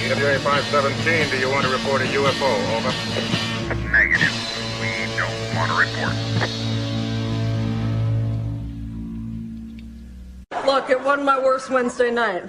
NWA 517, do you want to report a UFO? Over. Negative. We don't want to report. Look, it wasn't my worst Wednesday night.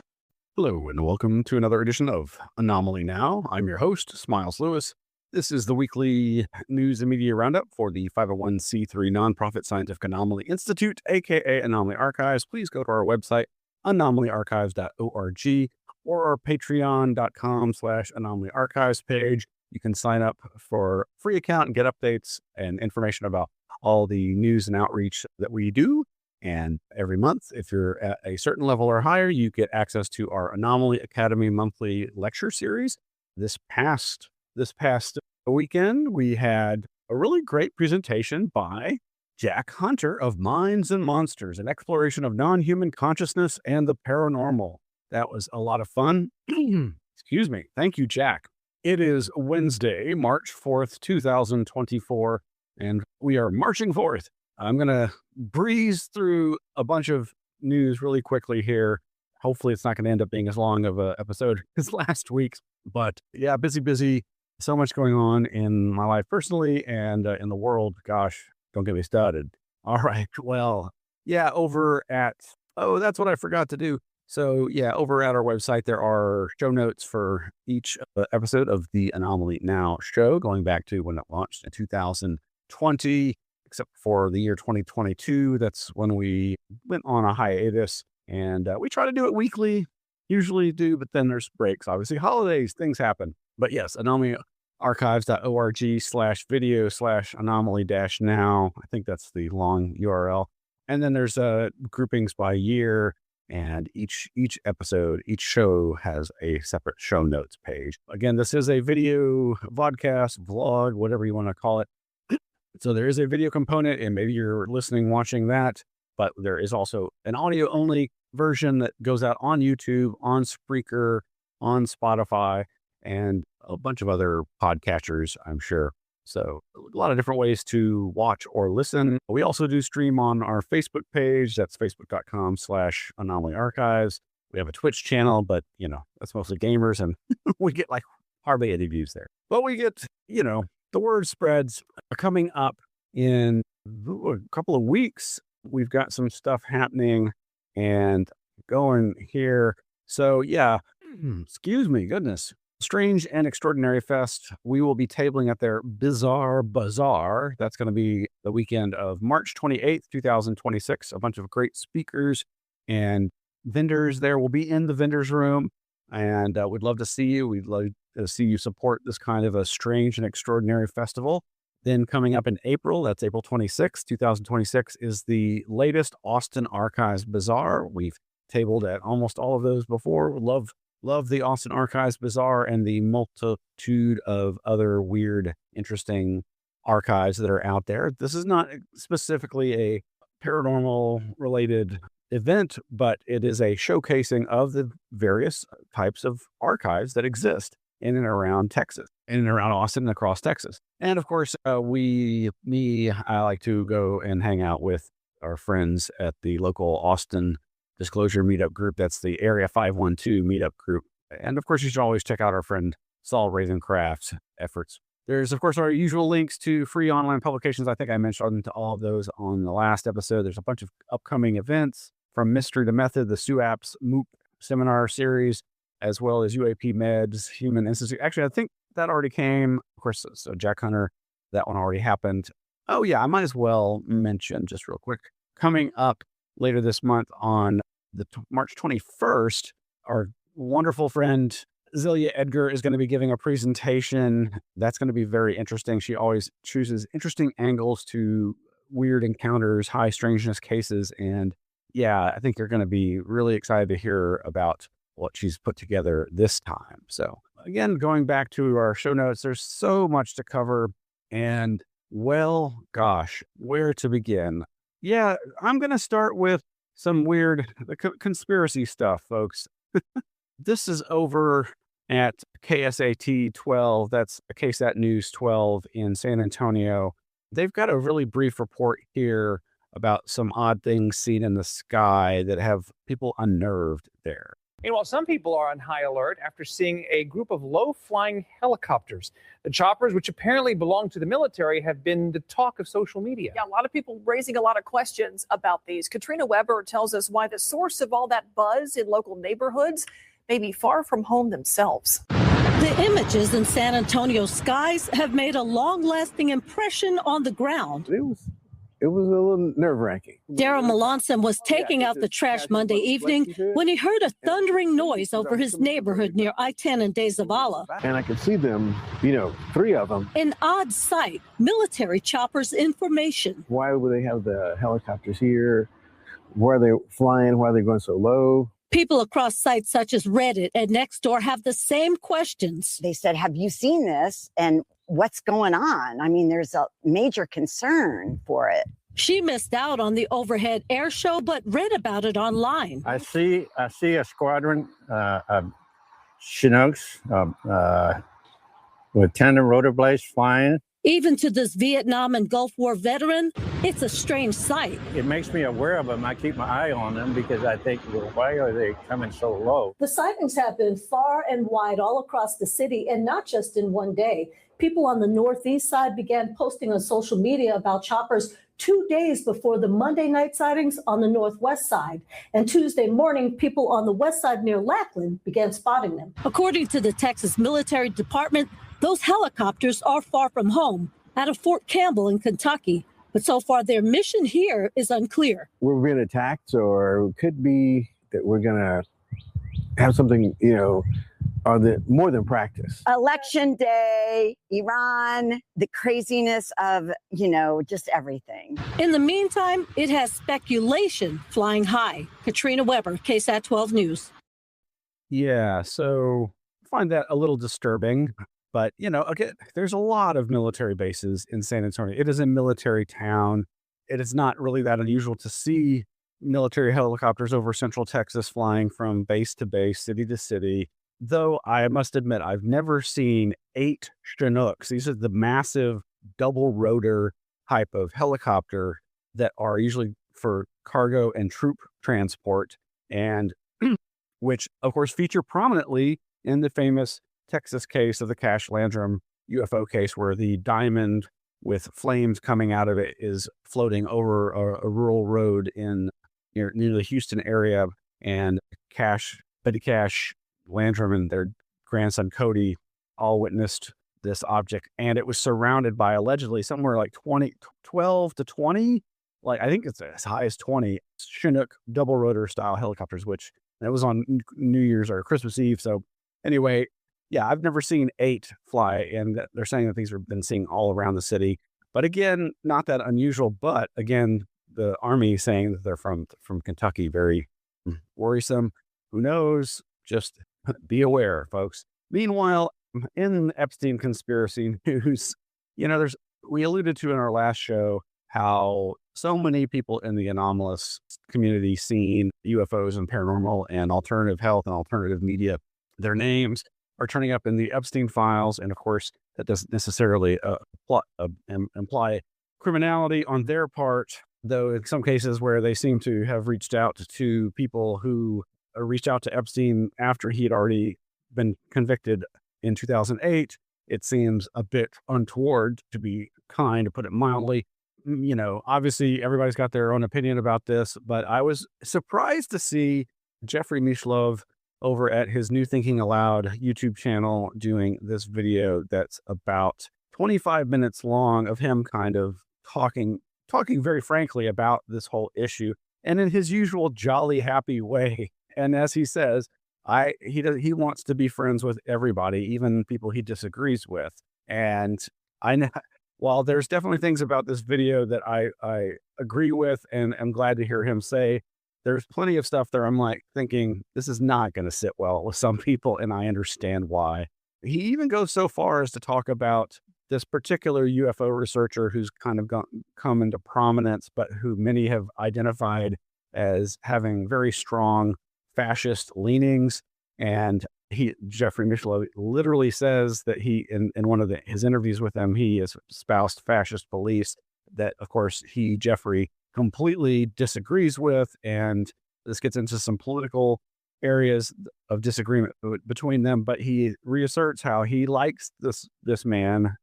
Hello, and welcome to another edition of Anomaly Now. I'm your host, Smiles Lewis. This is the weekly news and media roundup for the 501c3 nonprofit Scientific Anomaly Institute, aka Anomaly Archives. Please go to our website, anomalyarchives.org, or our patreon.com/Anomaly Archives page. You can sign up for a free account and get updates and information about all the news and outreach that we do. And every month, if you're at a certain level or higher, you get access to our Anomaly Academy monthly lecture series. This past weekend, we had a really great presentation by Jack Hunter of Minds and Monsters, an exploration of non-human consciousness and the paranormal. That was a lot of fun. Excuse me. Thank you, Jack. It is Wednesday, March 4th, 2024, and we are marching forth. I'm going to breeze through a bunch of news really quickly here. Hopefully it's not going to end up being as long of an episode as last week's, but yeah, busy. So much going on in my life personally and in the world. Gosh, don't get me started. All right. Well, yeah, that's what I forgot to do. So yeah, over at our website, there are show notes for each episode of the Anomaly-NOW show, going back to when it launched in 2020. Except for the year 2022. That's when we went on a hiatus, and we try to do it weekly, usually do, but then there's breaks. Obviously, holidays, things happen. But yes, anomalyarchives.org/video/anomaly-now. I think that's the long URL. And then there's groupings by year, and each episode, each show has a separate show notes page. Again, this is a video, vodcast, vlog, whatever you want to call it. So there is a video component, and maybe you're listening, watching that, but there is also an audio-only version that goes out on YouTube, on Spreaker, on Spotify, and a bunch of other podcatchers, I'm sure. So a lot of different ways to watch or listen. We also do stream on our Facebook page. That's facebook.com/Anomaly Archives. We have a Twitch channel, but, that's mostly gamers, and we get hardly any views there. But we get, the word spreads. Coming up in a couple of weeks, we've got some stuff happening and going here. So yeah, excuse me, goodness. Strange and Extraordinary Fest. We will be tabling at their Bizarre Bazaar. That's going to be the weekend of March 28th, 2026. A bunch of great speakers and vendors there will be in the vendors room. And we'd love to see you. We'd love to see you support this kind of a strange and extraordinary festival. Then coming up in April, that's April 26th, 2026, is the latest Austin Archives Bazaar. We've tabled at almost all of those before. Love the Austin Archives Bazaar and the multitude of other weird, interesting archives that are out there. This is not specifically a paranormal related event, but it is a showcasing of the various types of archives that exist in and around Texas, in and around Austin and across Texas. And of course, I like to go and hang out with our friends at the local Austin Disclosure Meetup group. That's the Area 512 Meetup group. And of course, you should always check out our friend Saul Ravencraft's efforts. There's, of course, our usual links to free online publications. I think I mentioned all of those on the last episode. There's a bunch of upcoming events from Mystery to Method, the SUAPS MOOC seminar series, as well as UAP Meds, Human Institute. Actually, I think that already came. Of course, so Jack Hunter, that one already happened. Oh, yeah, I might as well mention just real quick. Coming up later this month on March 21st, our wonderful friend Zelia Edgar is going to be giving a presentation. That's going to be very interesting. She always chooses interesting angles to weird encounters, high strangeness cases. And yeah, I think you're going to be really excited to hear about what she's put together this time. So again, going back to our show notes, there's so much to cover. And well, gosh, where to begin? Yeah, I'm going to start with some weird conspiracy stuff, folks. This is over at KSAT 12. That's KSAT News 12 in San Antonio. They've got a really brief report here about some odd things seen in the sky that have people unnerved there. Meanwhile, some people are on high alert after seeing a group of low-flying helicopters. The choppers, which apparently belong to the military, have been the talk of social media. Yeah, a lot of people raising a lot of questions about these. Katrina Weber tells us why the source of all that buzz in local neighborhoods may be far from home themselves. The images in San Antonio's skies have made a long-lasting impression on the ground. It was a little nerve-wracking. Daryl Melanson was taking out the trash Monday evening when he heard a thundering noise over his neighborhood near I-10 and De Zavala. And I could see them, 3 of them. An odd sight, military choppers information. Why would they have the helicopters here? Where are they flying? Why are they going so low? People across sites such as Reddit and Nextdoor have the same questions. They said, have you seen this? And what's going on? I mean, there's a major concern for it. She missed out on the overhead air show, but read about it online. I see a squadron of Chinooks with tandem rotor blades flying. Even to this Vietnam and Gulf War veteran, it's a strange sight. It makes me aware of them. I keep my eye on them because I think, well, why are they coming so low? The sightings have been far and wide all across the city, and not just in one day. People on the northeast side began posting on social media about choppers 2 days before the Monday night sightings on the northwest side. And Tuesday morning, people on the west side near Lackland began spotting them. According to the Texas Military Department, those helicopters are far from home, out of Fort Campbell in Kentucky. But so far, their mission here is unclear. We're being attacked, or it could be that we're going to have something, more than practice. Election day, Iran, the craziness of, just everything. In the meantime, it has speculation flying high. Katrina Weber, KSAT 12 News. Yeah, so I find that a little disturbing. But, again, there's a lot of military bases in San Antonio. It is a military town. It is not really that unusual to see military helicopters over central Texas flying from base to base, city to city. Though I must admit, I've never seen 8 Chinooks. These are the massive double rotor type of helicopter that are usually for cargo and troop transport, and which, of course, feature prominently in the famous Texas case of the Cash Landrum UFO case, where the diamond with flames coming out of it is floating over a rural road near the Houston area, and Betty Cash Landrum and their grandson Cody all witnessed this object, and it was surrounded by allegedly somewhere like 12 to 20, like I think it's as high as 20 Chinook double rotor style helicopters, which it was on New Year's or Christmas Eve. So anyway, yeah, I've never seen 8 fly, and they're saying that these have been seen all around the city. But again, not that unusual. But again, the Army saying that they're from Kentucky, very worrisome. Who knows? Just be aware, folks. Meanwhile, in Epstein conspiracy news, we alluded to in our last show how so many people in the anomalous community scene, UFOs and paranormal and alternative health and alternative media, their names are turning up in the Epstein files. And of course, that doesn't necessarily imply criminality on their part, though in some cases where they seem to have reached out to people who reached out to Epstein after he had already been convicted in 2008, it seems a bit untoward, to be kind, to put it mildly. Obviously everybody's got their own opinion about this, but I was surprised to see Jeffrey Mishlove over at his New Thinking Aloud YouTube channel doing this video that's about 25 minutes long of him kind of talking very frankly about this whole issue, and in his usual jolly happy way. And as he says, he wants to be friends with everybody, even people he disagrees with. And while there's definitely things about this video that I agree with and I'm glad to hear him say, there's plenty of stuff there I'm like thinking this is not going to sit well with some people, and I understand why. He even goes so far as to talk about this particular UFO researcher who's kind of come into prominence, but who many have identified as having very strong fascist leanings. And Jeffrey Mishlove literally says that he, in one of his interviews with them, he has espoused fascist beliefs that, of course, Jeffrey completely disagrees with. And this gets into some political areas of disagreement between them, but he reasserts how he likes this man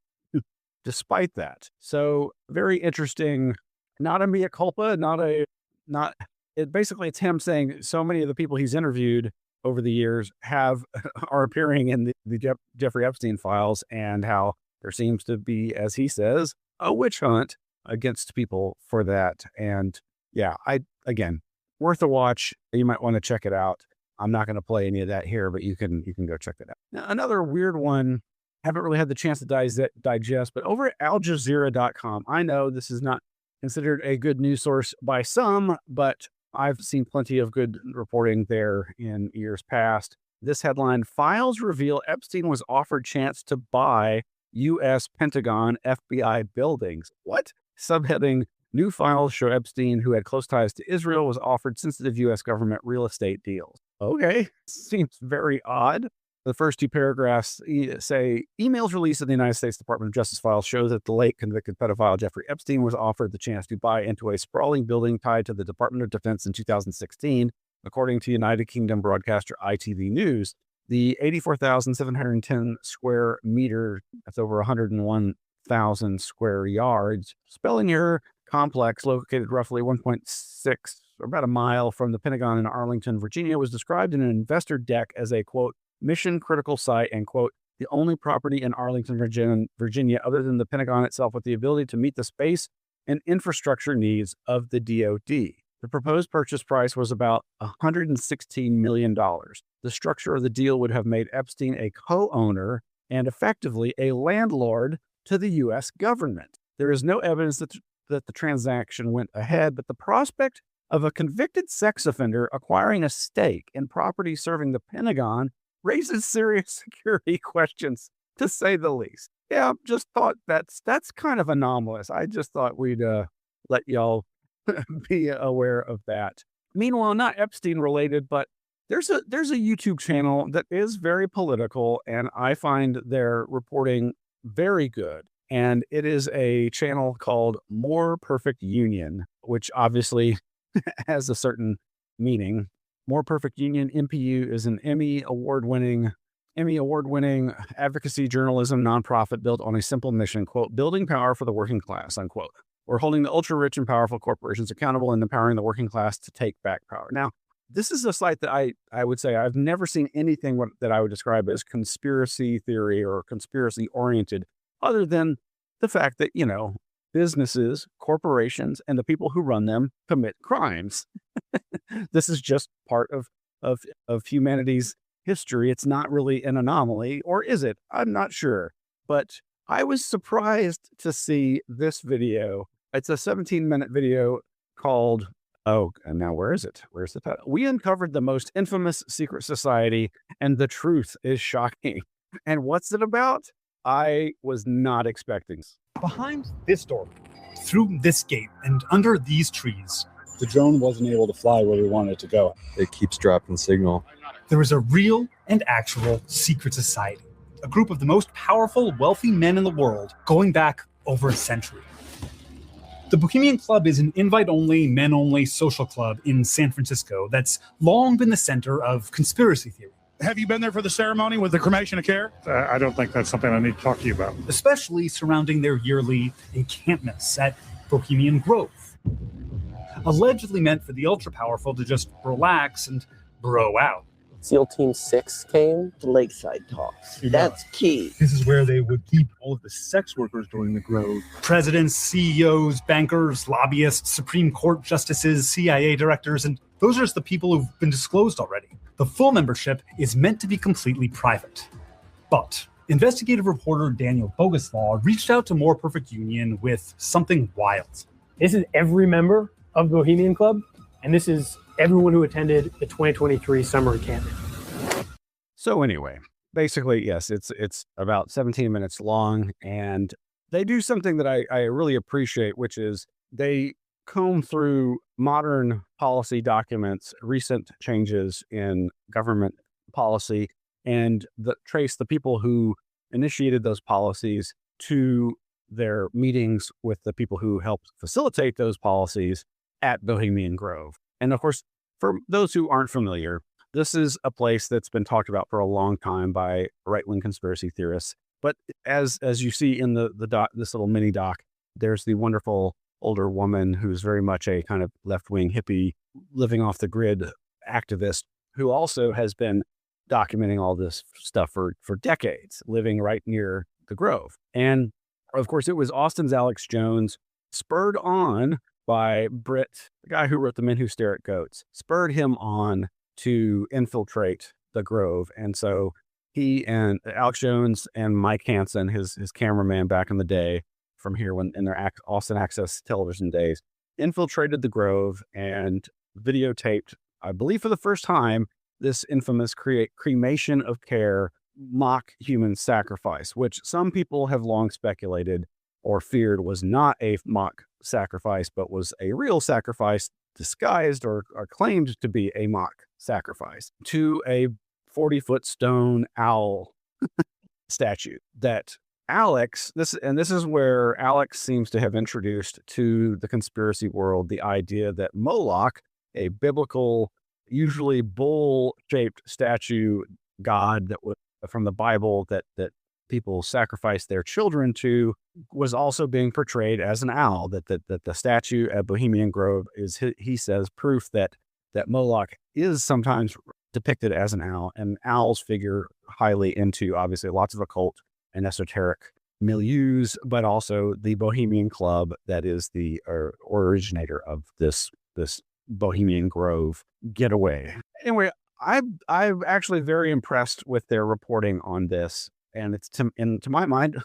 despite that. So very interesting. Not a mea culpa, not it. Basically, it's him saying so many of the people he's interviewed over the years are appearing in the Jeffrey Epstein files, and how there seems to be, as he says, a witch hunt against people for that. And yeah, again, worth a watch. You might want to check it out. I'm not going to play any of that here, but you can go check that out. Now, another weird one, haven't really had the chance to digest, but over at aljazeera.com, I know this is not considered a good news source by some, but I've seen plenty of good reporting there in years past. This headline: files reveal Epstein was offered chance to buy U.S. Pentagon FBI buildings. What? Subheading: new files show Epstein, who had close ties to Israel, was offered sensitive U.S. government real estate deals. Okay, seems very odd. The first two paragraphs say, emails released in the United States Department of Justice files show that the late convicted pedophile Jeffrey Epstein was offered the chance to buy into a sprawling building tied to the Department of Defense in 2016. According to United Kingdom broadcaster ITV News, the 84,710 square meter, that's over 101,000 square yards, spelling error complex located roughly 1.6 or about a mile from the Pentagon in Arlington, Virginia, was described in an investor deck as a, quote, mission critical site and, quote, the only property in Arlington, Virginia, other than the Pentagon itself, with the ability to meet the space and infrastructure needs of the DoD. The proposed purchase price was about $116 million. The structure of the deal would have made Epstein a co-owner and effectively a landlord to the U.S. government. There is no evidence that the transaction went ahead, but the prospect of a convicted sex offender acquiring a stake in property serving the Pentagon raises serious security questions, to say the least. Yeah, just thought that's kind of anomalous. I just thought we'd let y'all be aware of that. Meanwhile, not Epstein related, but there's a YouTube channel that is very political, and I find their reporting very good. And it is a channel called More Perfect Union, which obviously has a certain meaning. More Perfect Union, MPU, is an Emmy award-winning advocacy journalism nonprofit built on a simple mission, quote, building power for the working class, unquote. We're holding the ultra-rich and powerful corporations accountable and empowering the working class to take back power. Now, this is a site that I would say I've never seen anything that I would describe as conspiracy theory or conspiracy-oriented, other than the fact that, businesses, corporations, and the people who run them commit crimes. This is just part of humanity's history. It's not really an anomaly, or is it? I'm not sure. But I was surprised to see this video. It's a 17-minute video called, and now where is it? Where's the title? We uncovered the most infamous secret society, and the truth is shocking. And what's it about? I was not expecting. Behind this door, through this gate, and under these trees, the drone wasn't able to fly where we wanted it to go. It keeps dropping signal. There is a real and actual secret society, a group of the most powerful, wealthy men in the world, going back over a century. The Bohemian Club is an invite-only, men-only social club in San Francisco that's long been the center of conspiracy theory. Have you been there for the ceremony with the cremation of care? I don't think that's something I need to talk to you about. Especially surrounding their yearly encampments at Bohemian Grove. Allegedly meant for the ultra-powerful to just relax and bro out. SEAL Team 6 came. The lakeside talks. That's key. This is where they would keep all of the sex workers during the Grove. Presidents, CEOs, bankers, lobbyists, Supreme Court justices, CIA directors, and those are just the people who've been disclosed already. The full membership is meant to be completely private. But investigative reporter Daniel Boguslaw reached out to More Perfect Union with something wild. This is every member of Bohemian Club, and this is everyone who attended the 2023 summer encampment. So anyway, basically, yes, it's about 17 minutes long, and they do something that I really appreciate, which is they comb through modern policy documents, recent changes in government policy, and trace the people who initiated those policies to their meetings with the people who helped facilitate those policies at Bohemian Grove. And of course, for those who aren't familiar, This is a place that's been talked about for a long time by right-wing conspiracy theorists. But as you see in the doc, this little mini doc, there's the wonderful older woman who's very much a kind of left-wing hippie, living off the grid activist, who also has been documenting all this stuff for decades, living right near the Grove. And of course, it was Austin's Alex Jones, spurred on by Britt, the guy who wrote The Men Who Stare at Goats, spurred him on to infiltrate the Grove. And so he and Alex Jones and Mike Hansen, his cameraman back in the day from here when in their Austin Access television days, infiltrated the Grove and videotaped, I believe for the first time, this infamous cremation of care mock human sacrifice, which some people have long speculated or feared was not a mock sacrifice, but was a real sacrifice disguised or claimed to be a mock sacrifice to a 40-foot stone owl statue that Alex, this is where Alex seems to have introduced to the conspiracy world the idea that Moloch, a biblical, usually bull-shaped statue god that was from the Bible that people sacrifice their children to, was also being portrayed as an owl. That the statue at Bohemian Grove is, he says, proof that Moloch is sometimes depicted as an owl, and owls figure highly into obviously lots of occult and esoteric milieus, but also the Bohemian Club that is the originator of this Bohemian Grove getaway. Anyway, I'm actually very impressed with their reporting on this, and it's to my mind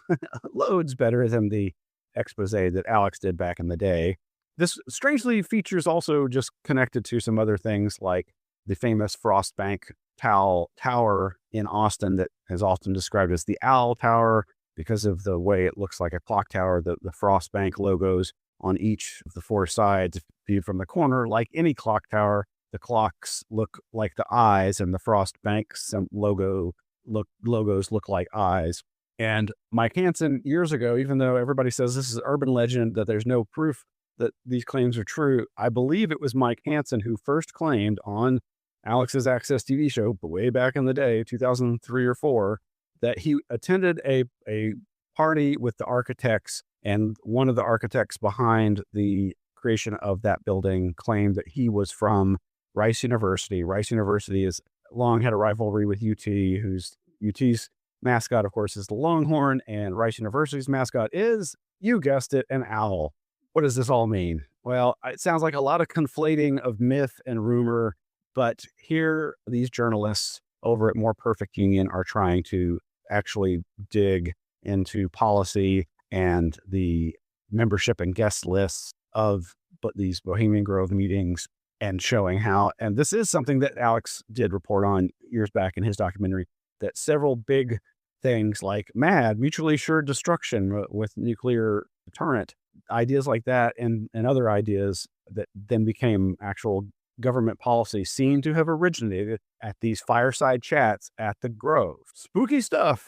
loads better than the expose that Alex did back in the day. This strangely features also just connected to some other things like the famous Frost Bank Tower in Austin that is often described as the Owl Tower because of the way it looks like a clock tower. The Frost Bank logos on each of the four sides viewed from the corner, like any clock tower, the clocks look like the eyes, and the Frost Bank logos look like eyes. And Mike Hansen, years ago, even though everybody says this is urban legend, that there's no proof that these claims are true, I believe it was Mike Hansen who first claimed on Alex's Access TV show, but way back in the day, 2003 or 4, that he attended a party with the architects, and one of the architects behind the creation of that building claimed that he was from Rice University. Rice University has long had a rivalry with UT, whose UT's mascot, of course, is the Longhorn, and Rice University's mascot is, you guessed it, an owl. What does this all mean? Well, it sounds like a lot of conflating of myth and rumor, but here these journalists over at More Perfect Union are trying to actually dig into policy and the membership and guest lists of these Bohemian Grove meetings, and showing how, and this is something that Alex did report on years back in his documentary, that several big things like MAD, mutually assured destruction with nuclear deterrent, ideas like that, and other ideas that then became actual government policy, seem to have originated at these fireside chats at the Grove. Spooky stuff.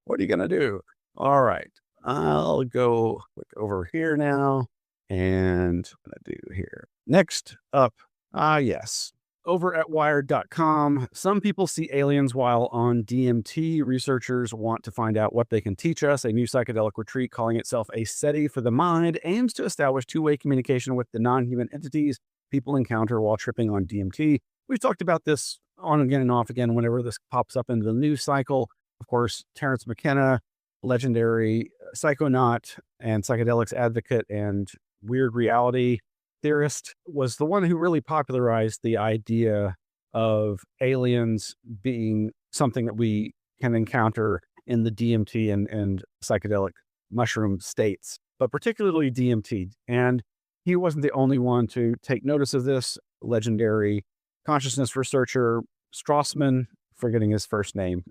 What are you going to do? All right. I'll go click over here now. And what I'm going to do here. Next up, yes. Over at Wired.com, some people see aliens while on DMT. Researchers want to find out what they can teach us. A new psychedelic retreat calling itself a SETI for the mind aims to establish two-way communication with the non-human entities people encounter while tripping on DMT. We've talked about this on again and off again whenever this pops up into the news cycle. Of course, Terrence McKenna, legendary psychonaut and psychedelics advocate and weird reality theorist, was the one who really popularized the idea of aliens being something that we can encounter in the DMT and psychedelic mushroom states, but particularly DMT. And he wasn't the only one to take notice of this. Legendary consciousness researcher Strassman, forgetting his first name,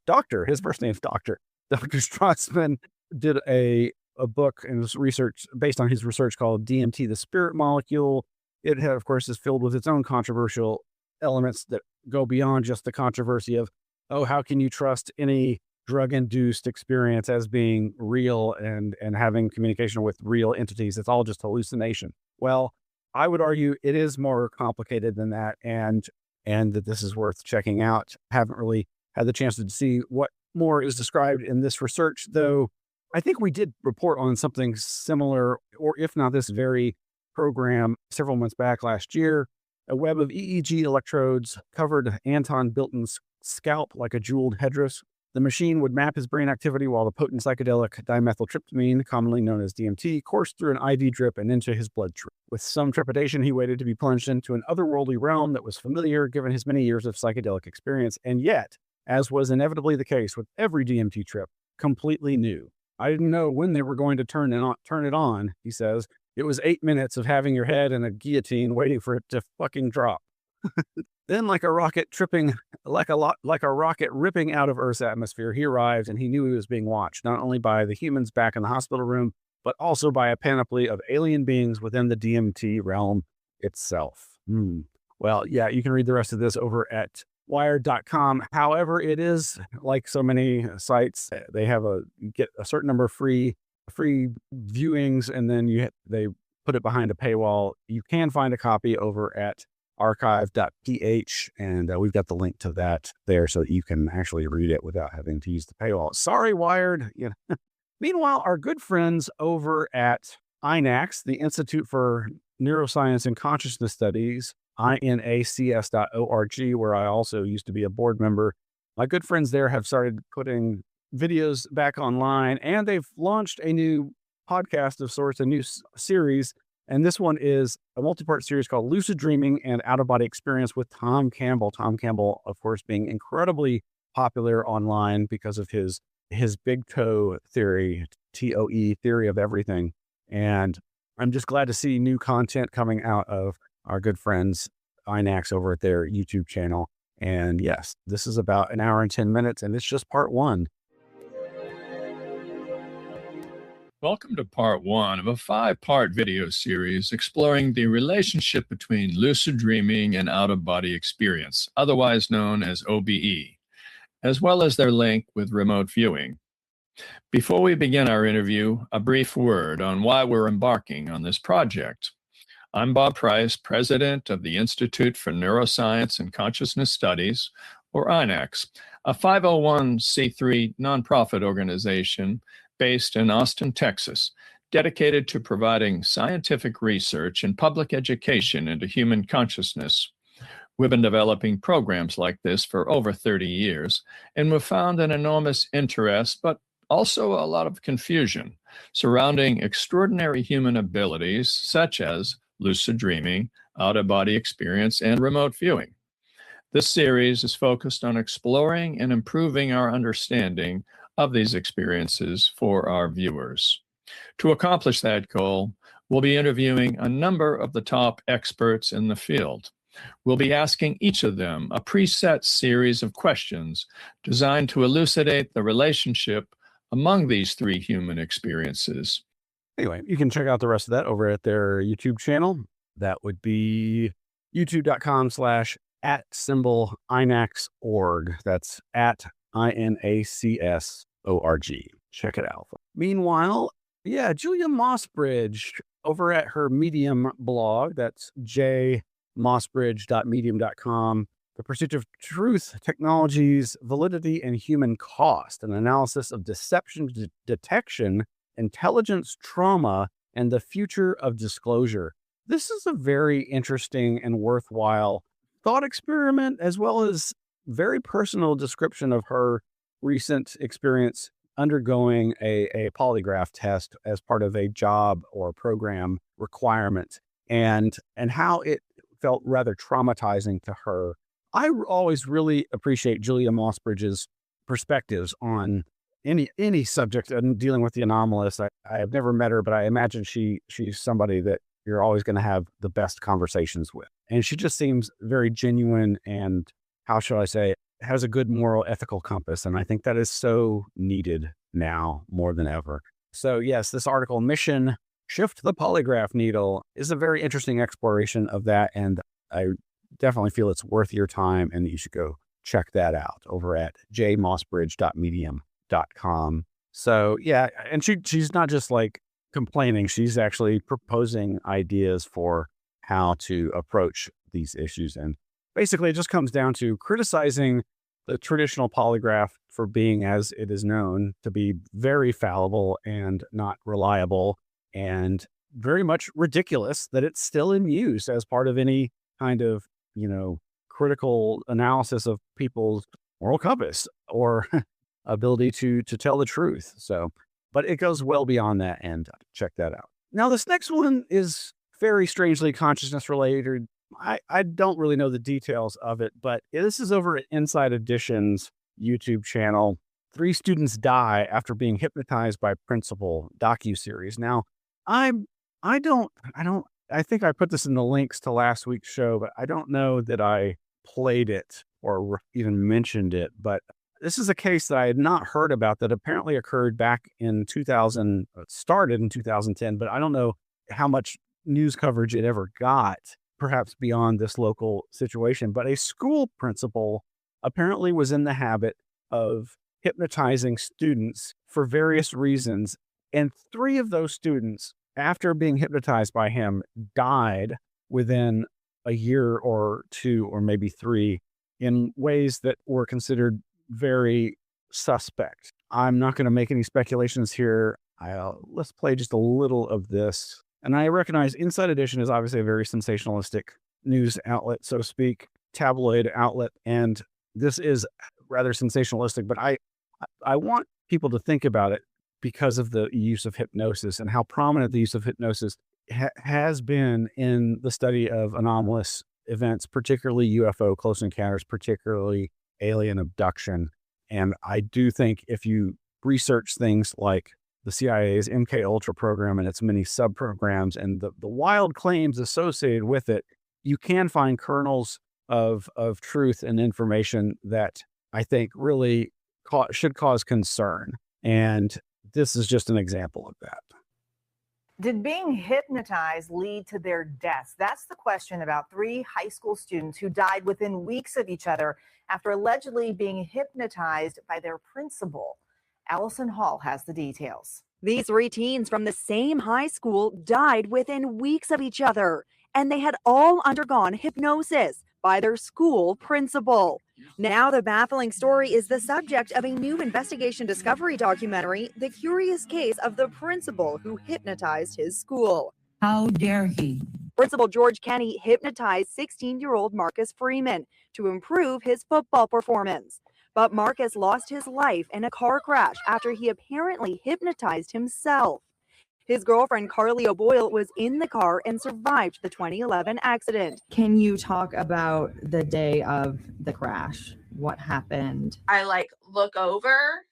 Doctor, his first name is Doctor. Dr. Strassman did a book and research based on his research called DMT, the Spirit Molecule. It, of course, is filled with its own controversial elements that go beyond just the controversy of, oh, how can you trust any drug-induced experience as being real and having communication with real entities? It's all just hallucination. Well, I would argue it is more complicated than that. And and that this is worth checking out. Haven't really had the chance to see what more is described in this research, though I think we did report on something similar, or if not this very program, several months back last year. A web of EEG electrodes covered Anton Bilton's scalp like a jeweled headdress. The machine would map his brain activity while the potent psychedelic dimethyltryptamine, commonly known as DMT, coursed through an IV drip and into his bloodstream. With some trepidation, he waited to be plunged into an otherworldly realm that was familiar given his many years of psychedelic experience, and yet, as was inevitably the case with every DMT trip, completely new. I didn't know when they were going to turn it on, he says. It was 8 minutes of having your head in a guillotine waiting for it to fucking drop. Then, like a rocket ripping out of Earth's atmosphere, he arrived and he knew he was being watched, not only by the humans back in the hospital room, but also by a panoply of alien beings within the DMT realm itself. Well, yeah, you can read the rest of this over at wired.com. However, it is like so many sites, they have you get a certain number of free viewings, and then they put it behind a paywall. You can find a copy over at archive.ph, and we've got the link to that there so that you can actually read it without having to use the paywall. Sorry, Wired. Meanwhile, our good friends over at INACS, the Institute for Neuroscience and Consciousness Studies, INACS.org, where I also used to be a board member. My good friends there have started putting videos back online, and they've launched a new podcast of sorts, a new series. And this one is a multi-part series called Lucid Dreaming and Out-of-Body Experience with Tom Campbell. Tom Campbell, of course, being incredibly popular online because of his big toe theory, TOE, theory of everything. And I'm just glad to see new content coming out of our good friends INACS over at their YouTube channel. And yes, this is about an hour and 10 minutes, and it's just part one. Welcome to part one of a 5-part video series exploring the relationship between lucid dreaming and out-of-body experience, otherwise known as OBE, as well as their link with remote viewing. Before we begin our interview, a brief word on why we're embarking on this project. I'm Bob Price, president of the Institute for Neuroscience and Consciousness Studies, or INACS, a 501c3 nonprofit organization based in Austin, Texas, dedicated to providing scientific research and public education into human consciousness. We've been developing programs like this for over 30 years, and we've found an enormous interest, but also a lot of confusion surrounding extraordinary human abilities such as lucid dreaming, out-of-body experience, and remote viewing. This series is focused on exploring and improving our understanding of these experiences for our viewers. To accomplish that goal, we'll be interviewing a number of the top experts in the field. We'll be asking each of them a preset series of questions designed to elucidate the relationship among these three human experiences. Anyway, you can check out the rest of that over at their YouTube channel. That would be youtube.com/@INACS.org. That's at INACS.org. Check it out. Meanwhile, Julia Mossbridge over at her Medium blog, that's jmossbridge.medium.com, The Pursuit of Truth, Technologies, Validity, and Human Cost, an analysis of deception detection, intelligence trauma, and the future of disclosure. This is a very interesting and worthwhile thought experiment, as well as very personal description of her recent experience undergoing a polygraph test as part of a job or program requirement, and how it felt rather traumatizing to her. I always really appreciate Julia Mossbridge's perspectives on any subject and dealing with the anomalous. I have never met her, but I imagine she's somebody that you're always going to have the best conversations with. And she just seems very genuine and, how shall I say, has a good moral ethical compass. And I think that is so needed now more than ever. So yes, this article, Mission Shift the Polygraph Needle, is a very interesting exploration of that. And I definitely feel it's worth your time and that you should go check that out over at jmossbridge.medium.com. So yeah, and she's not just like complaining, she's actually proposing ideas for how to approach these issues. And basically, it just comes down to criticizing the traditional polygraph for being, as it is known, to be very fallible and not reliable, and very much ridiculous that it's still in use as part of any kind of, critical analysis of people's moral compass or ability to tell the truth. So, but it goes well beyond that, and check that out. Now, this next one is very strangely consciousness related. I don't really know the details of it, but this is over at Inside Edition's YouTube channel. 3 students die after being hypnotized by principal docuseries. Now, I think I put this in the links to last week's show, but I don't know that I played it or even mentioned it. But this is a case that I had not heard about that apparently occurred back in 2000, started in 2010, but I don't know how much news coverage it ever got, perhaps beyond this local situation. But a school principal apparently was in the habit of hypnotizing students for various reasons. And 3 of those students, after being hypnotized by him, died within a year or 2 or maybe 3 in ways that were considered very suspect. I'm not going to make any speculations here. Let's play just a little of this. And I recognize Inside Edition is obviously a very sensationalistic news outlet, so to speak, tabloid outlet. And this is rather sensationalistic, but I want people to think about it because of the use of hypnosis and how prominent the use of hypnosis has been in the study of anomalous events, particularly UFO close encounters, particularly alien abduction. And I do think if you research things like the CIA's MK Ultra program and its many sub-programs and the wild claims associated with it, you can find kernels of truth and information that I think really should cause concern. And this is just an example of that. Did being hypnotized lead to their deaths? That's the question about 3 high school students who died within weeks of each other after allegedly being hypnotized by their principal. Allison Hall has the details. These 3 teens from the same high school died within weeks of each other, and they had all undergone hypnosis by their school principal. Now the baffling story is the subject of a new investigation discovery documentary, The Curious Case of the Principal Who Hypnotized His School. How dare he? Principal George Kenny hypnotized 16-year-old Marcus Freeman to improve his football performance. But Marcus lost his life in a car crash after he apparently hypnotized himself. His girlfriend, Carly O'Boyle, was in the car and survived the 2011 accident. Can you talk about the day of the crash? What happened? I look over.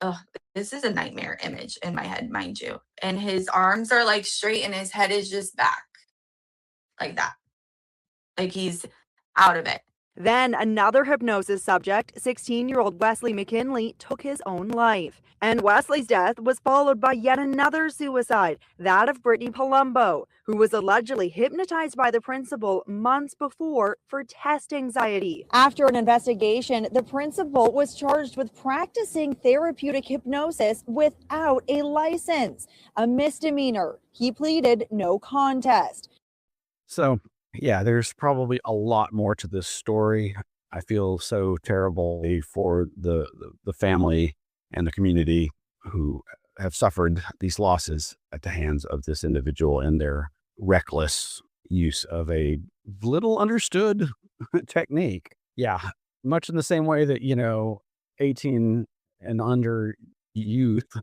Oh, this is a nightmare image in my head, mind you. And his arms are straight and his head is just back like that. Like he's out of it. Then another hypnosis subject, 16-year-old Wesley McKinley, took his own life. And Wesley's death was followed by yet another suicide, that of Brittany Palumbo, who was allegedly hypnotized by the principal months before for test anxiety. After an investigation, the principal was charged with practicing therapeutic hypnosis without a license, a misdemeanor. He pleaded no contest. So, yeah, there's probably a lot more to this story. I feel so terrible for the family and the community who have suffered these losses at the hands of this individual and their reckless use of a little understood technique. Yeah, much in the same way that, 18 and under youth,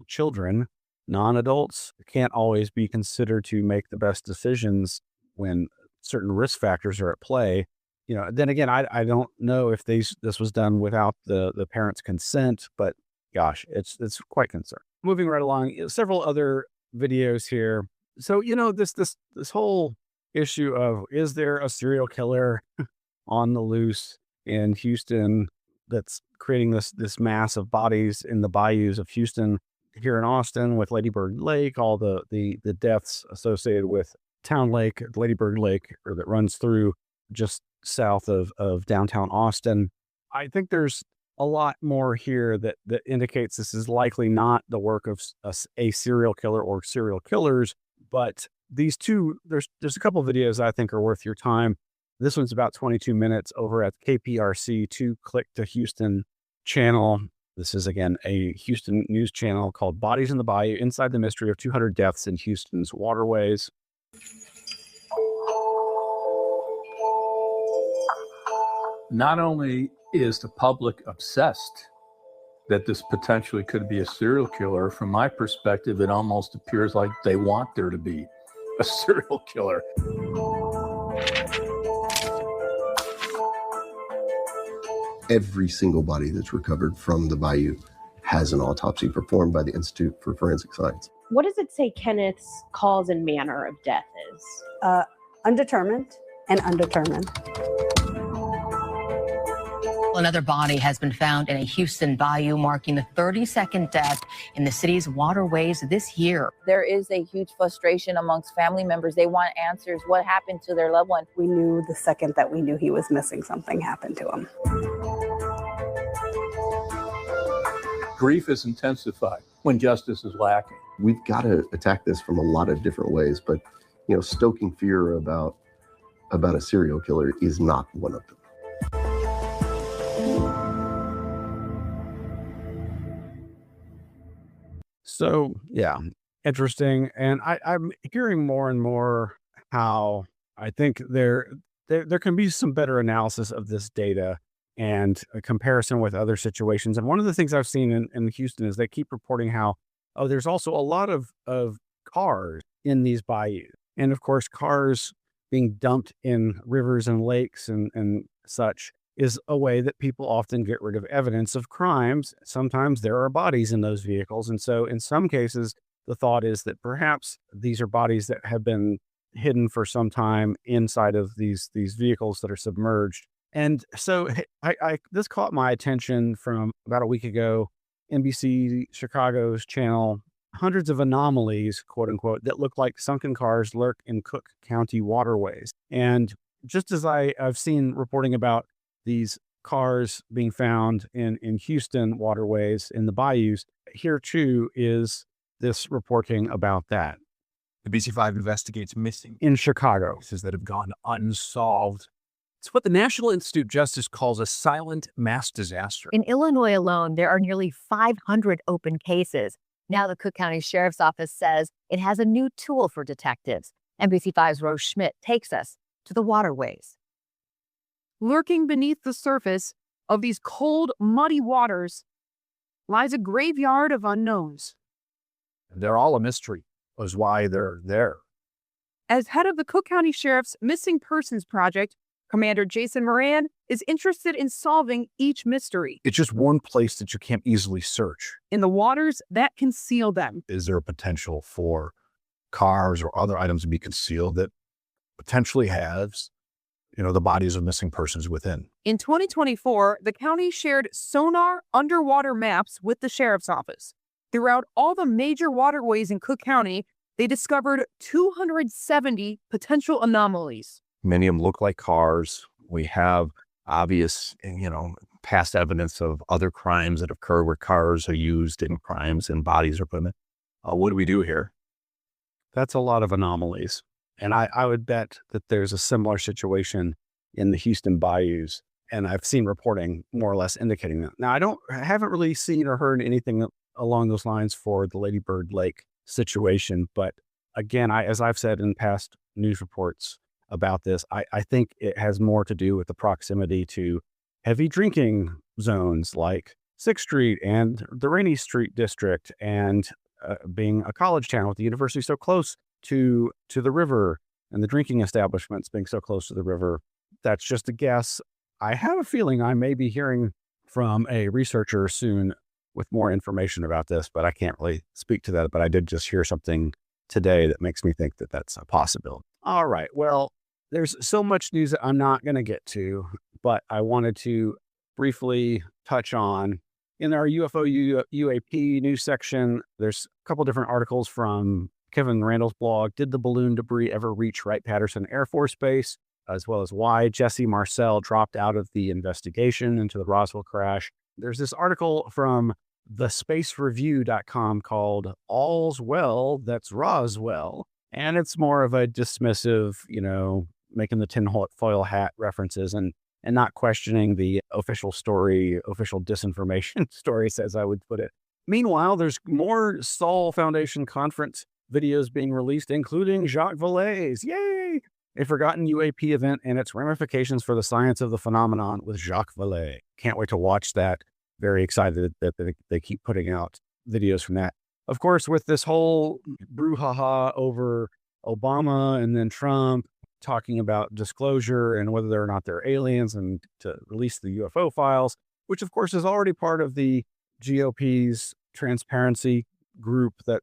children, non-adults can't always be considered to make the best decisions when certain risk factors are at play. Then again, I don't know if this was done without the parents' consent, but gosh, it's quite concerning. Moving right along, several other videos here. So, this whole issue of, is there a serial killer on the loose in Houston that's creating this mass of bodies in the bayous of Houston, here in Austin with Lady Bird Lake, all the deaths associated with Town Lake, Lady Bird Lake, or that runs through just south of downtown Austin. I think there's a lot more here that indicates this is likely not the work of a serial killer or serial killers, but these two, there's a couple of videos I think are worth your time. This one's about 22 minutes over at KPRC2 Click to Houston channel. This is, again, a Houston news channel called Bodies in the Bayou, Inside the Mystery of 200 Deaths in Houston's Waterways. Not only is the public obsessed that this potentially could be a serial killer, from my perspective, it almost appears like they want there to be a serial killer. Every single body that's recovered from the bayou has an autopsy performed by the Institute for Forensic Science. What does it say Kenneth's cause and manner of death is? Undetermined and undetermined. Another body has been found in a Houston bayou, marking the 32nd death in the city's waterways this year. There is a huge frustration amongst family members. They want answers. What happened to their loved one? We knew the second that we knew he was missing, something happened to him. Grief is intensified when justice is lacking. We've got to attack this from a lot of different ways, but stoking fear about a serial killer is not one of them. So, yeah, interesting. And I'm hearing more and more how I think there can be some better analysis of this data and a comparison with other situations. And one of the things I've seen in Houston is they keep reporting how, there's also a lot of cars in these bayous. And of course, cars being dumped in rivers and lakes and such is a way that people often get rid of evidence of crimes. Sometimes there are bodies in those vehicles. And so in some cases, the thought is that perhaps these are bodies that have been hidden for some time inside of these vehicles that are submerged. And so this caught my attention from about a week ago. NBC Chicago's channel, hundreds of anomalies, quote unquote, that look like sunken cars lurk in Cook County waterways. And just as I've seen reporting about these cars being found in Houston waterways in the bayous, here too is this reporting about that. The BC5 investigates missing in Chicago cases that have gone unsolved. It's what the National Institute of Justice calls a silent mass disaster. In Illinois alone, there are nearly 500 open cases. Now the Cook County Sheriff's Office says it has a new tool for detectives. NBC5's Rose Schmidt takes us to the waterways. Lurking beneath the surface of these cold, muddy waters lies a graveyard of unknowns. They're all a mystery, is why they're there. As head of the Cook County Sheriff's Missing Persons Project, Commander Jason Moran is interested in solving each mystery. It's just one place that you can't easily search. In the waters that conceal them. Is there a potential for cars or other items to be concealed that potentially has the bodies of missing persons within? In 2024, the county shared sonar underwater maps with the sheriff's office. Throughout all the major waterways in Cook County, they discovered 270 potential anomalies. Many of them look like cars. We have obvious, past evidence of other crimes that occur where cars are used in crimes and bodies are put in it. What do we do here? That's a lot of anomalies. And I would bet that there's a similar situation in the Houston bayous. And I've seen reporting more or less indicating that. Now, I haven't really seen or heard anything along those lines for the Lady Bird Lake situation. But again, as I've said in past news reports about this, I think it has more to do with the proximity to heavy drinking zones like 6th Street and the Rainey Street district, and being a college town with the university so close to the river and the drinking establishments being so close to the river. That's just a guess. I have a feeling I may be hearing from a researcher soon with more information about this, but I can't really speak to that. But I did just hear something today that makes me think that that's a possibility. All right. Well, there's so much news that I'm not going to get to, but I wanted to briefly touch on in our UFO UAP news section. There's a couple different articles from Kevin Randall's blog. Did the balloon debris ever reach Wright-Patterson Air Force Base? As well as why Jesse Marcel dropped out of the investigation into the Roswell crash. There's this article from thespacereview.com called All's Well, That's Roswell. And it's more of a dismissive, making the tinfoil hat references and not questioning the official story, official disinformation stories, as I would put it. Meanwhile, there's more Sol Foundation conference videos being released, including Jacques Vallée's, yay, a forgotten UAP event and its ramifications for the science of the phenomenon with Jacques Vallée. Can't wait to watch that. Very excited that they keep putting out videos from that. Of course, with this whole brouhaha over Obama and then Trump talking about disclosure and whether or not they're aliens and to release the UFO files, which of course is already part of the GOP's transparency group that,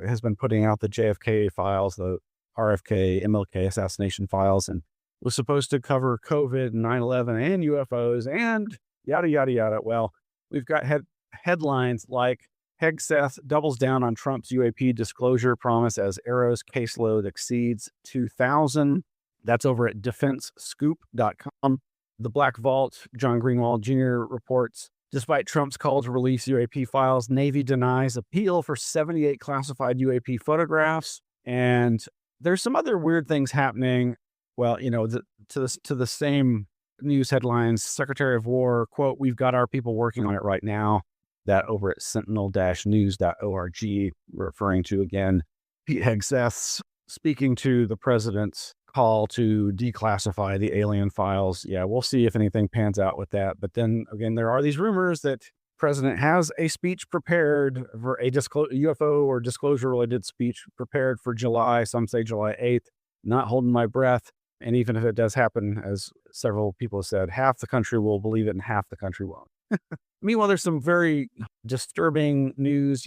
has been putting out the JFK files, the RFK, MLK assassination files, and was supposed to cover COVID, 9/11, and UFOs, and yada, yada, yada. Well, we've got headlines like Hegseth doubles down on Trump's UAP disclosure promise as Arrow's caseload exceeds 2,000. That's over at defensescoop.com. The Black Vault, John Greenwald Jr. reports, despite Trump's call to release UAP files, Navy denies appeal for 78 classified UAP photographs. And there's some other weird things happening. Well, to the same news headlines, Secretary of War, quote, "We've got our people working on it right now." That over at sentinel-news.org, referring to, again, Pete Hegseth speaking to the president's call to declassify the alien files. Yeah, we'll see if anything pans out with that. But then again, there are these rumors that president has a speech prepared for a UFO or disclosure-related speech prepared for July. Some say July 8th. Not holding my breath. And even if it does happen, as several people have said, half the country will believe it and half the country won't. Meanwhile, there's some very disturbing news.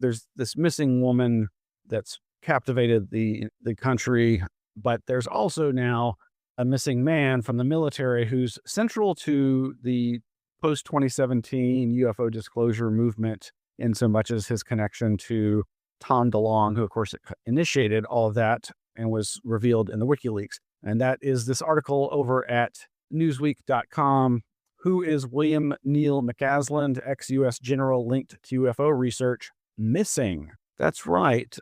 There's this missing woman that's captivated the country, but there's also now a missing man from the military who's central to the post-2017 UFO disclosure movement in so much as his connection to Tom DeLonge, who, of course, initiated all of that and was revealed in the WikiLeaks. And that is this article over at Newsweek.com. Who is William Neil McCasland, ex-U.S. general linked to UFO research, missing? That's right.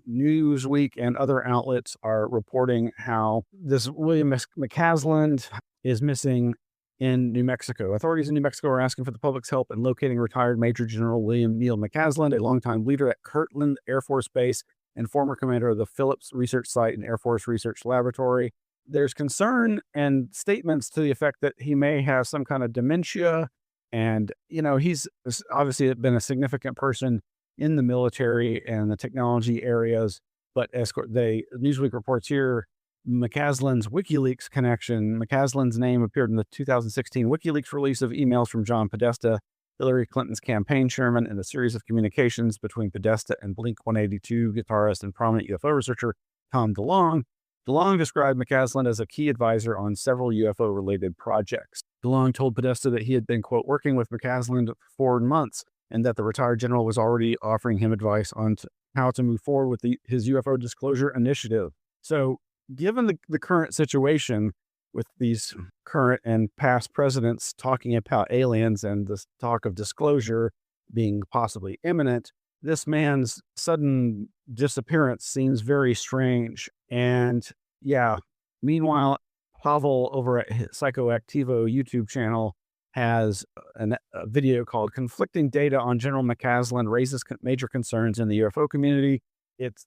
Newsweek and other outlets are reporting how this William McCasland is missing in New Mexico. Authorities in New Mexico are asking for the public's help in locating retired Major General William Neil McCasland, a longtime leader at Kirtland Air Force Base and former commander of the Phillips Research Site and Air Force Research Laboratory. There's concern and statements to the effect that he may have some kind of dementia. And, he's obviously been a significant person in the military and the technology areas. But as Newsweek reports here, McCasland's WikiLeaks connection, McCasland's name appeared in the 2016 WikiLeaks release of emails from John Podesta, Hillary Clinton's campaign chairman, and a series of communications between Podesta and Blink-182 guitarist and prominent UFO researcher Tom DeLonge. DeLonge described McCasland as a key advisor on several UFO-related projects. DeLonge told Podesta that he had been, quote, working with McCasland for months and that the retired general was already offering him advice on how to move forward with his UFO disclosure initiative. So given the current situation with these current and past presidents talking about aliens and the talk of disclosure being possibly imminent, this man's sudden disappearance seems very strange. And yeah, meanwhile, Pavel over at Psychoactivo YouTube channel has a video called "Conflicting Data on General McCasland Raises Major Concerns in the UFO Community."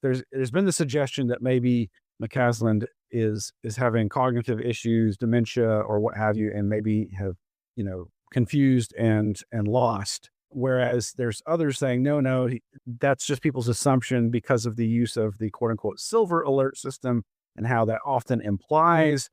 There's been the suggestion that maybe McCasland is having cognitive issues, dementia, or what have you, and maybe have confused and lost. Whereas there's others saying, no, that's just people's assumption because of the use of the quote unquote silver alert system and how that often implies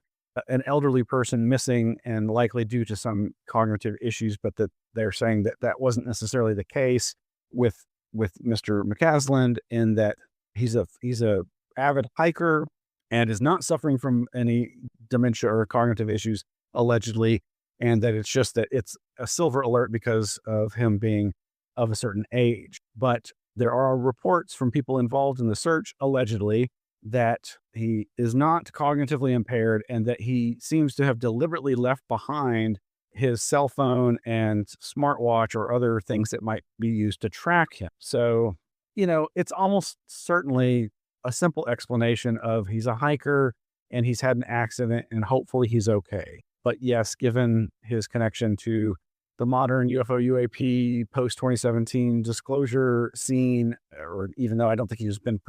an elderly person missing and likely due to some cognitive issues, but that they're saying that wasn't necessarily the case with Mr. McCasland, in that he's a avid hiker and is not suffering from any dementia or cognitive issues, allegedly, and that it's just that it's a silver alert because of him being of a certain age. But there are reports from people involved in the search, allegedly, that he is not cognitively impaired and that he seems to have deliberately left behind his cell phone and smartwatch or other things that might be used to track him. So, it's almost certainly a simple explanation of he's a hiker and he's had an accident, and hopefully he's okay. But yes, given his connection to the modern UFO UAP post 2017 disclosure scene, or even though I don't think he's been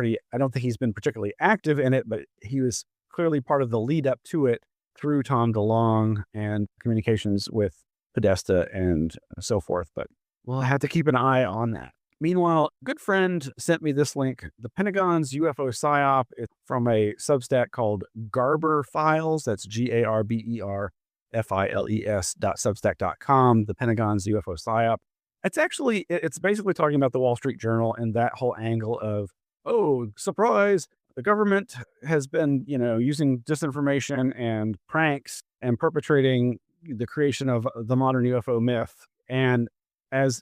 particularly active in it, but he was clearly part of the lead up to it through Tom DeLonge and communications with Podesta and so forth. But we'll have to keep an eye on that. Meanwhile, a good friend sent me this link, the Pentagon's UFO PSYOP. It's from a Substack called Garber Files. That's GARBERFILES.substack.com, the Pentagon's UFO PSYOP. It's basically talking about the Wall Street Journal and that whole angle of, oh, surprise, the government has been, using disinformation and pranks and perpetrating the creation of the modern UFO myth. And as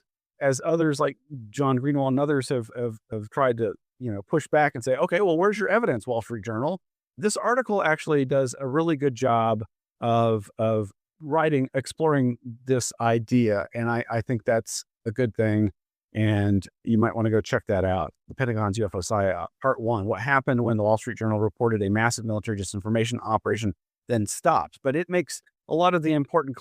others like John Greenwald and others have tried to, push back and say, okay, well, where's your evidence, Wall Street Journal? This article actually does a really good job of exploring this idea. And I think that's a good thing. And you might want to go check that out. The Pentagon's UFO PSYOP, Part 1, what happened when the Wall Street Journal reported a massive military disinformation operation, then stopped. But it makes a lot of the important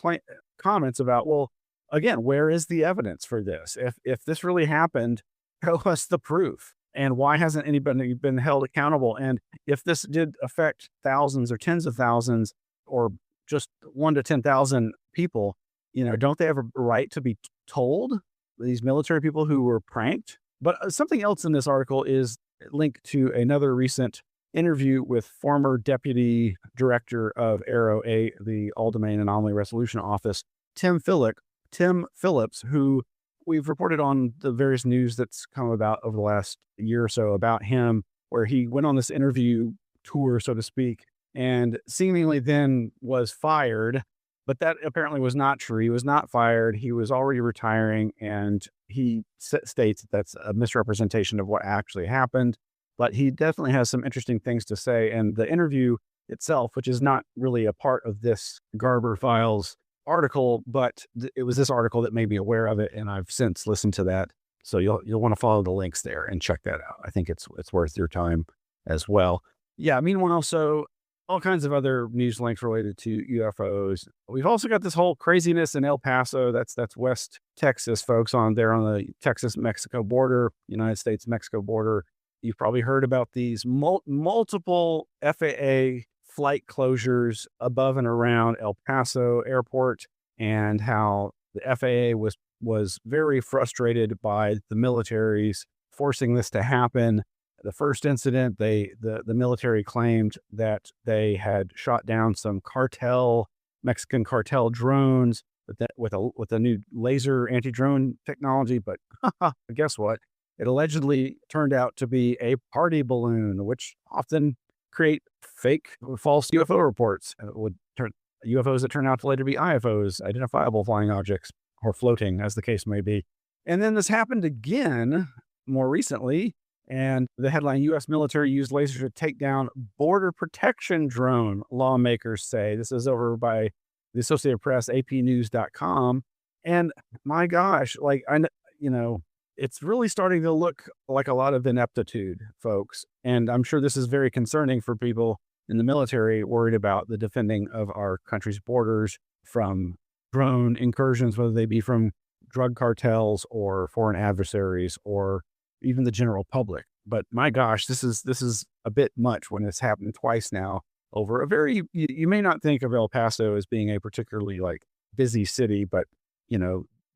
comments about, well, again, where is the evidence for this? If this really happened, show us the proof. And why hasn't anybody been held accountable? And if this did affect thousands or tens of thousands or just 1 to 10,000 people, don't they have a right to be told, these military people who were pranked? But something else in this article is linked to another recent interview with former deputy director of AARO, the All-Domain Anomaly Resolution Office, Tim Phillips, who we've reported on the various news that's come about over the last year or so about him, where he went on this interview tour, so to speak, and seemingly then was fired. But that apparently was not true. He was not fired. He was already retiring, and he states that that's a misrepresentation of what actually happened. But he definitely has some interesting things to say. And the interview itself, which is not really a part of this Garber Files article, but it was this article that made me aware of it, and I've since listened to that. So you'll want to follow the links there and check that out. I think it's worth your time as well. Yeah. Meanwhile, so all kinds of other news links related to UFOs. We've also got this whole craziness in El Paso. That's West Texas, folks, on the Texas-Mexico border, United States-Mexico border. You've probably heard about these multiple FAA flight closures above and around El Paso Airport, and how the FAA was very frustrated by the military's forcing this to happen. The first incident, the military claimed that they had shot down some Mexican cartel drones with a new laser anti-drone technology. But guess what? It allegedly turned out to be a party balloon, which often create fake, false UFO reports. UFOs that turn out to later be IFOs, identifiable flying objects, or floating, as the case may be. And then this happened again more recently. And the headline, U.S. military used lasers to take down border protection drone, lawmakers say. This is over by the Associated Press, apnews.com. And my gosh, it's really starting to look like a lot of ineptitude, folks. And I'm sure this is very concerning for people in the military worried about the defending of our country's borders from drone incursions, whether they be from drug cartels or foreign adversaries or even the general public. But my gosh, this is a bit much when it's happened twice now over a very, you may not think of El Paso as being a particularly busy city, but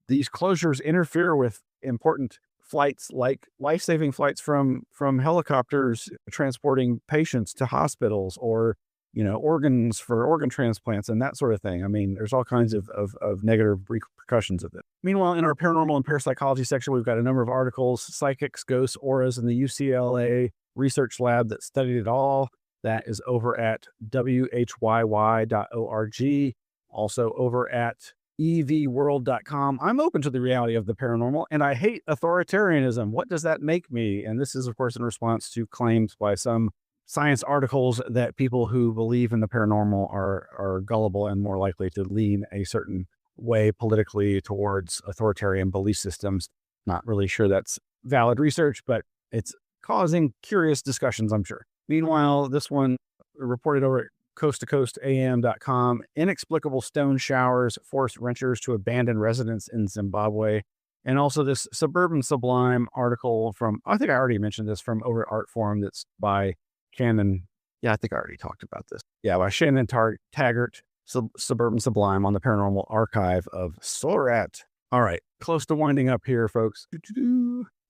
these closures interfere with important flights, like life-saving flights from helicopters transporting patients to hospitals, or organs for organ transplants and that sort of thing. I mean, there's all kinds of negative repercussions of it. Meanwhile, in our paranormal and parapsychology section, we've got a number of articles, psychics, ghosts, auras in the UCLA research lab that studied it all. That is over at whyy.org. Also over at evworld.com. I'm open to the reality of the paranormal, and I hate authoritarianism. What does that make me? And this is, of course, in response to claims by some science articles that people who believe in the paranormal are gullible and more likely to lean a certain way politically towards authoritarian belief systems. Not really sure that's valid research, but it's causing curious discussions, I'm sure. Meanwhile, this one reported over at coasttocoastam.com. Inexplicable stone showers force renters to abandon residents in Zimbabwe. And also this Suburban Sublime article from, I think I already mentioned this, from over at Art Forum, that's by Shannon. Yeah, I think I already talked about this. Yeah, by Shannon Taggart, Suburban Sublime on the Paranormal Archive of Sorat. All right, close to winding up here, folks.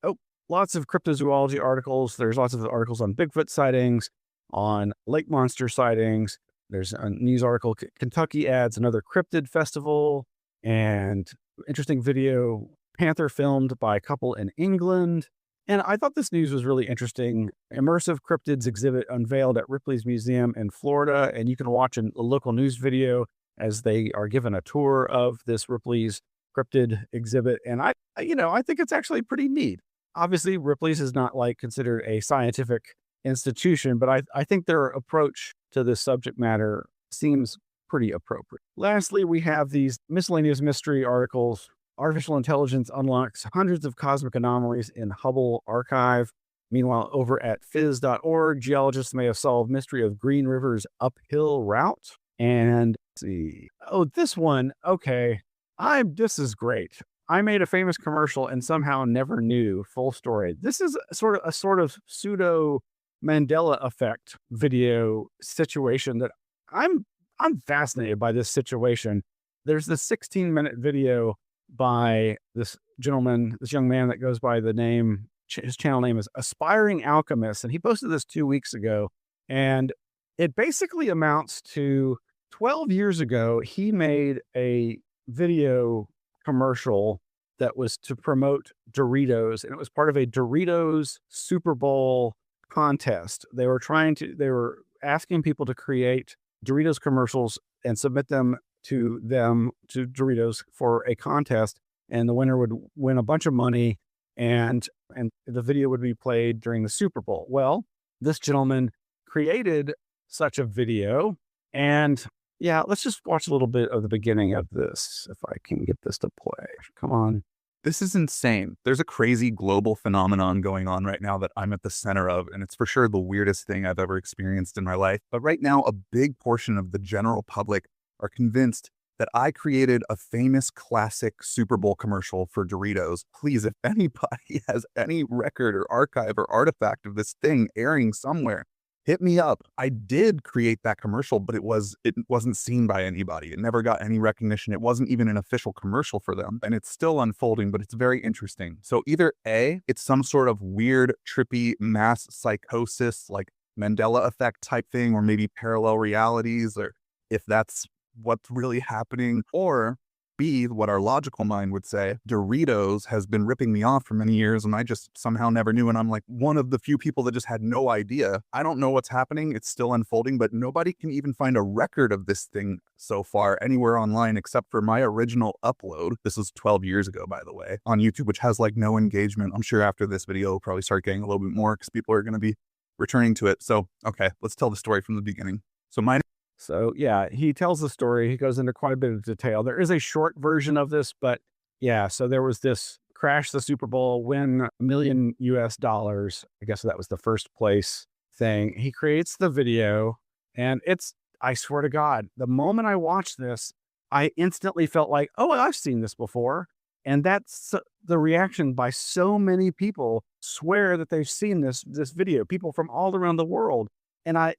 Oh, lots of cryptozoology articles. There's lots of articles on Bigfoot sightings, on lake monster sightings. There's a news article, Kentucky adds another cryptid festival, and interesting video, panther filmed by a couple in England. And I thought this news was really interesting. Immersive cryptids exhibit unveiled at Ripley's Museum in Florida. And you can watch a local news video as they are given a tour of this Ripley's cryptid exhibit. And I think it's actually pretty neat. Obviously, Ripley's is not like considered a scientific institution, but I think their approach to this subject matter seems pretty appropriate. Lastly, we have these miscellaneous mystery articles. Artificial intelligence unlocks hundreds of cosmic anomalies in Hubble archive. Meanwhile, over at phys.org, geologists may have solved mystery of Green River's uphill route. And let's see. Oh, this one. Okay. This is great. I made a famous commercial and somehow never knew. Full story. This is a sort of pseudo Mandela effect video situation that I'm fascinated by this situation. There's this 16-minute video by this young man that goes by the name, his channel name is Aspiring Alchemist. And he posted this 2 weeks ago. And it basically amounts to 12 years ago, he made a video commercial that was to promote Doritos. And it was part of a Doritos Super Bowl contest. They were asking people to create Doritos commercials and submit them to Doritos for a contest, and the winner would win a bunch of money, and the video would be played during the Super Bowl. Well, this gentleman created such a video, and yeah, let's just watch a little bit of the beginning of this, if I can get this to play. Come on. This is insane. There's a crazy global phenomenon going on right now that I'm at the center of, and it's for sure the weirdest thing I've ever experienced in my life. But right now, a big portion of the general public are convinced that I created a famous classic Super Bowl commercial for Doritos. Please, if anybody has any record or archive or artifact of this thing airing somewhere, hit me up. I did create that commercial, but it wasn't seen by anybody. It never got any recognition. It wasn't even an official commercial for them. And it's still unfolding, but it's very interesting. So either A, it's some sort of weird, trippy mass psychosis, like Mandela effect type thing, or maybe parallel realities, or if that's what's really happening, or B, what our logical mind would say, Doritos has been ripping me off for many years and I just somehow never knew, and I'm like one of the few people that just had no idea. I don't know what's happening. It's still unfolding, but nobody can even find a record of this thing so far anywhere online except for my original upload. This was 12 years ago, by the way, on YouTube, which has like no engagement. I'm sure after this video, we'll probably start getting a little bit more because people are going to be returning to it. So, okay, let's tell the story from the beginning. So yeah, he tells the story. He goes into quite a bit of detail. There is a short version of this, but yeah, so there was this crash the Super Bowl, win $1 million US. I guess that was the first place thing. He creates the video, and I swear to God, the moment I watched this, I instantly felt like, oh, I've seen this before. And that's the reaction by so many people swear that they've seen this video, people from all around the world. And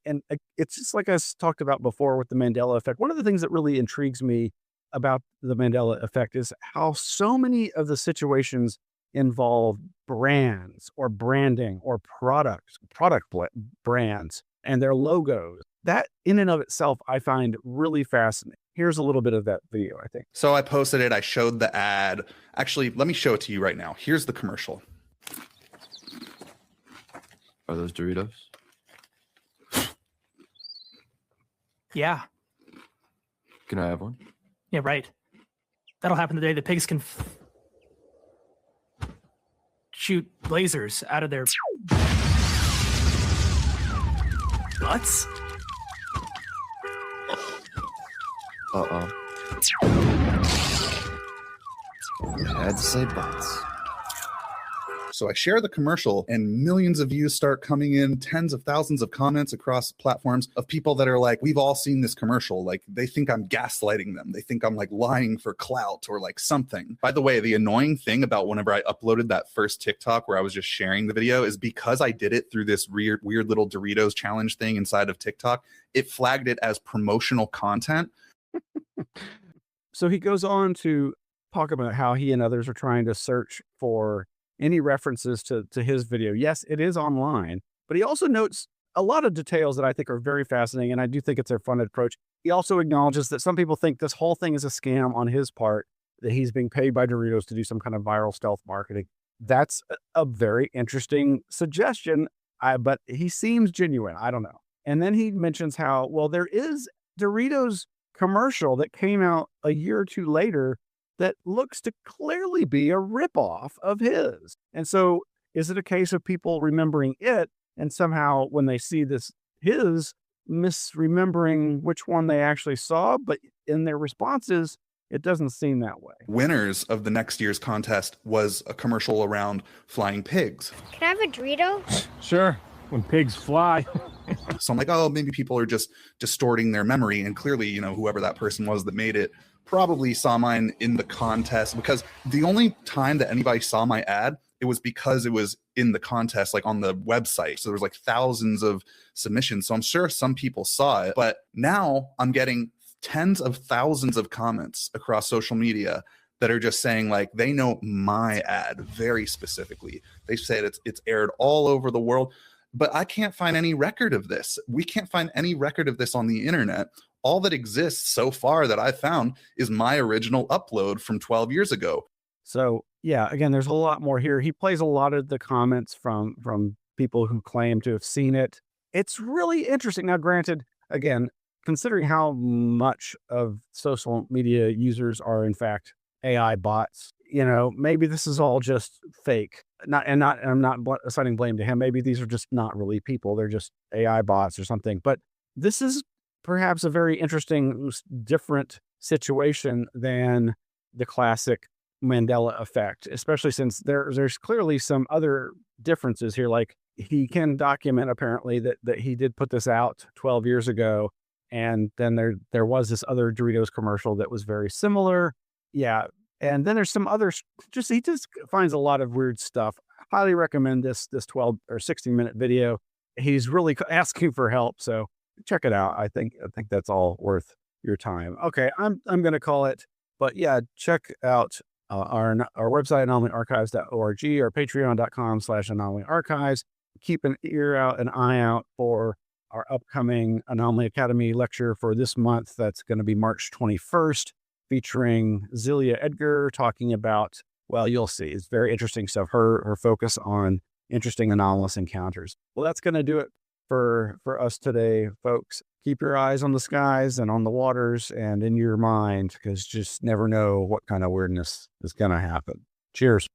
it's just like I talked about before with the Mandela effect. One of the things that really intrigues me about the Mandela effect is how so many of the situations involve brands or branding or product brands and their logos. That in and of itself, I find really fascinating. Here's a little bit of that video, I think. So I posted it. I showed the ad. Actually, let me show it to you right now. Here's the commercial. Are those Doritos? Yeah. Can I have one? Yeah, right. That'll happen the day the pigs can shoot lasers out of their butts. Uh-oh. I had to say butts. So I share the commercial and millions of views start coming in, tens of thousands of comments across platforms of people that are like, we've all seen this commercial. Like they think I'm gaslighting them. They think I'm like lying for clout or like something. By the way, the annoying thing about whenever I uploaded that first TikTok where I was just sharing the video is because I did it through this weird little Doritos challenge thing inside of TikTok, it flagged it as promotional content. So he goes on to talk about how he and others are trying to search for any references to his video. Yes, it is online, but he also notes a lot of details that I think are very fascinating, and I do think it's a fun approach. He also acknowledges that some people think this whole thing is a scam on his part, that he's being paid by Doritos to do some kind of viral stealth marketing. That's a very interesting suggestion, but he seems genuine. I don't know. And then he mentions how, well, there is Doritos commercial that came out a year or two later that looks to clearly be a ripoff of his. And so is it a case of people remembering it and somehow when they see this, his, misremembering which one they actually saw, but in their responses, it doesn't seem that way. Winners of the next year's contest was a commercial around flying pigs. Can I have a Dorito? Sure, when pigs fly. So I'm like, oh, maybe people are just distorting their memory. And clearly, you know, whoever that person was that made it probably saw mine in the contest, because the only time that anybody saw my ad, it was because it was in the contest, like on the website. So there was like thousands of submissions. So I'm sure some people saw it, but now I'm getting tens of thousands of comments across social media that are just saying like they know my ad very specifically. They said it's aired all over the world, but I can't find any record of this. We can't find any record of this on the internet. All that exists so far that I found is my original upload from 12 years ago. So yeah, again, there's a lot more here. He plays a lot of the comments from people who claim to have seen it. It's really interesting. Now, granted, again, considering how much of social media users are in fact AI bots, you know, maybe this is all just fake. I'm not assigning blame to him. Maybe these are just not really people. They're just AI bots or something. But this is perhaps a very interesting, different situation than the classic Mandela effect, especially since there's clearly some other differences here. Like he can document apparently that he did put this out 12 years ago. And then there was this other Doritos commercial that was very similar. Yeah. And then there's some others. He just finds a lot of weird stuff. Highly recommend this 12 or 16-minute video. He's really asking for help. So check it out. I think that's all worth your time. Okay. I'm going to call it, but yeah, check out our website, anomalyarchives.org, or patreon.com/anomalyarchives. Keep an eye out for our upcoming Anomaly Academy lecture for this month. That's going to be March 21st, featuring Zelia Edgar talking about, well, you'll see. It's very interesting stuff. Her focus on interesting anomalous encounters. Well, that's going to do it for us today, folks. Keep your eyes on the skies and on the waters and in your mind, because just never know what kind of weirdness is going to happen. Cheers.